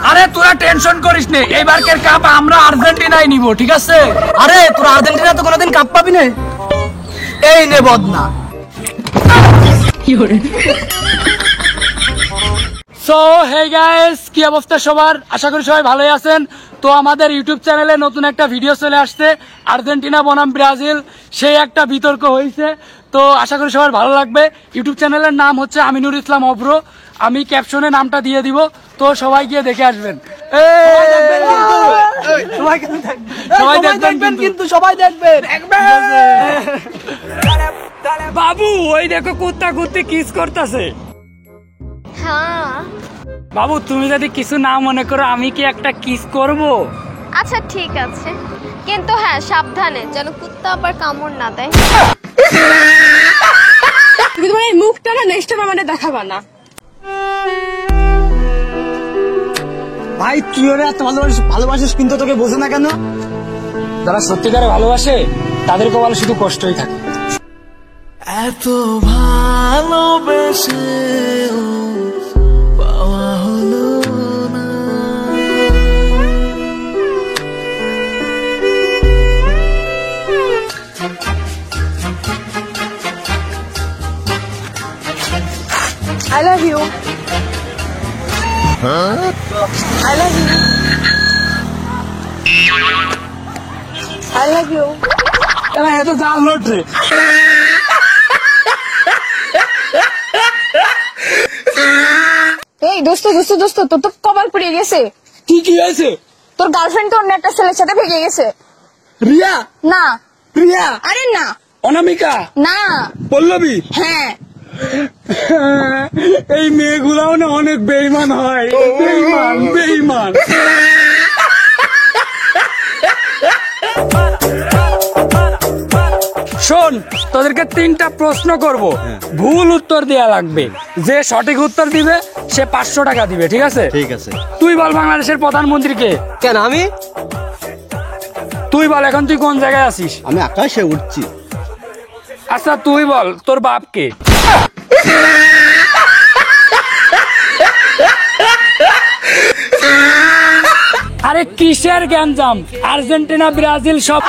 আরে তোরা টেনশন করিস নে, এইবারকের কাপ আমরা আর্জেন্টিনায় নিব, ঠিক আছে? আরে তোরা আর্জেন্টিনা তো কোনোদিন কাপ পাবি না। এই নে বদনা। সো হে গাইস, কি অবস্থা সবার? আশা করি সবাই ভালোই আছেন। তো আমাদের ইউটিউব চ্যানেলে নতুন একটা ভিডিও চলে আসছে, আর্জেন্টিনা বনাম ব্রাজিল। সেই একটা বিতর্ক হয়েছে, তো আশা করি সবার ভালো লাগবে। ইউটিউব চ্যানেলের নাম হচ্ছে আমিনুর ইসলাম অভ্র, আমি ক্যাপশনে নামটা দিয়ে দিব, তো সবাই গিয়ে দেখে আসবেন। সবাই দেখবেন কিন্তু, সবাই দেখবেন। বাবু ওই দেখো কুত্তা কুত্তি কিস করতেছে। হ্যাঁ বাবু তুমি যদি কিছু না মনে করো, আমি কি একটা কিস করব? আচ্ছা ঠিক আছে, কিন্তু হ্যাঁ সাবধানে, যেন কুত্তা আবার কামড় না দেয়। তুমি তোমার এই মুখটা না নেক্সট টাইম আমাদের দেখাবা না। ভাই তুই ওরা এত ভালোবাসিস কিন্তু তোকে বোঝে না কেন? যারা সত্যিকারে ভালোবাসে তাদের কপালে শুধু কষ্টই থাকে। এত ভালোবেসে পাওয়া হলো না। I love you. I love you. I love you. এত জাল লড়ছে। এই দোস্ত তোর তো কপাল পড়ে গেছে। কি হয়েছে? তোর গার্লফ্রেন্ড তো অন্য একটা ছেলের সাথে ভেগে গেছে। রিয়া? না। প্রিয়া? আরে না। অনামিকা? না। পল্লবী? হ্যাঁ। এই মেয়েগুলাও না অনেক বেঈমান হয়, বেঈমান। শোন, তোদেরকে 3টা প্রশ্ন করব, ভুল উত্তর দেয়া লাগবে। যে সঠিক উত্তর দিবে সে 500 টাকা দিবে, ঠিক আছে? ঠিক আছে। তুই বল বাংলাদেশের প্রধানমন্ত্রী কে? কেন আমি? তুই বল এখন তুই কোন জায়গায় আছিস? আমি আকাশে উঠছি। আচ্ছা তুই বল তোর বাপ কে? আরে কিসের গ্যাঞ্জাম? আর্জেন্টিনা ব্রাজিল সব